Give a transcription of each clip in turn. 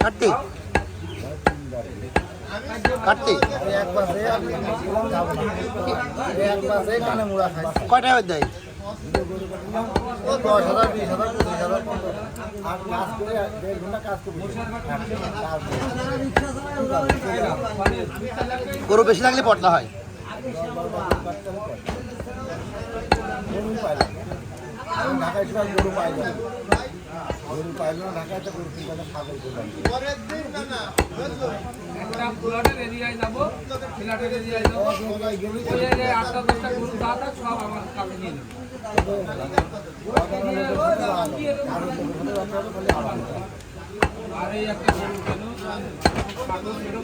কার্তিক কার্তিক কয়টা দেয়? 10,000 20,000 25,000 কাজ করবো। গরু বেশি থাকলে পটলা হয়। ঢাকায় গরু পাইল গরু পাইল না, ঢাকায় তো গরু কিনতে ছাগল করলাম।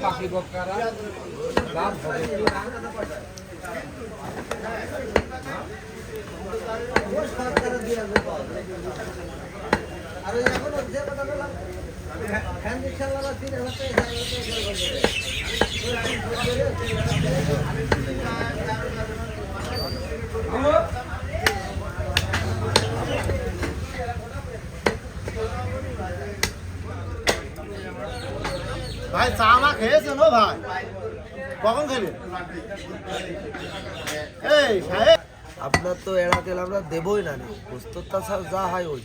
বাকি বক্কারা লাভ হবে। ভাই চা মা খেয়েছেন ও ভাই? কখন খেলেন? এই সাহেব আপনার তো এড়া তেল আমরা দেবই না, প্রস্তুতটা যা হয় ওই।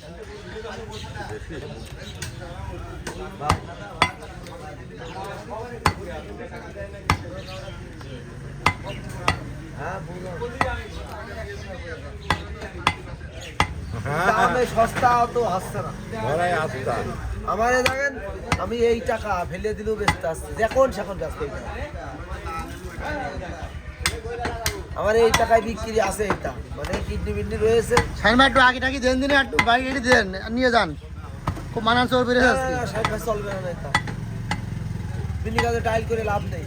সস্তা তো আসছে না আমার। দেখেন আমি এই টাকা ফেলে দিলেও ব্যস্ত আসছে, যখন সেখন ব্যস্ত। আমার এই টাকায় বিক্রি আছে, এটা মানে কিডনি বিডনি রয়েছে। সাইনমা একটু আগে টাকি দেন, দিনে একটু বাইক এটি দেন, নিয়ে যান। খুব মানান চল বেড়ে যাচ্ছে। চলবে না এটা, বিনি কাজে টাইল করে লাভ নেই।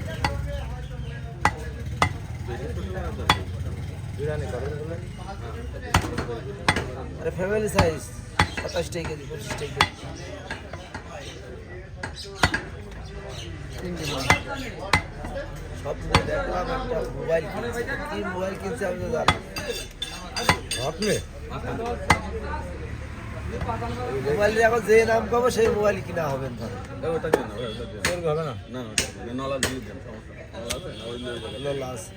আরে ফ্যামিলি সাইজ 27 টাকা কেজি, 25 টাকা কেজি। সব দেখলাম একটা মোবাইল কিনছে। কি মোবাইল কিনছে আমি তো জানি। মোবাইল এখন যে নাম পাবো সেই মোবাইল কিনা হবে না। লোলা আছে।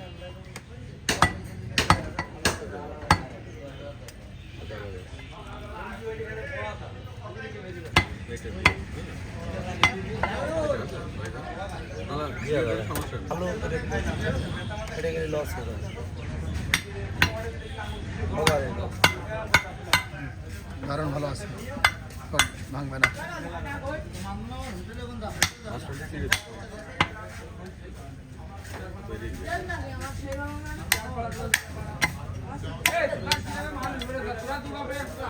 ভালো এটা গেলে লস হবে। কারণ ভালো আছে, ভাঙবে না।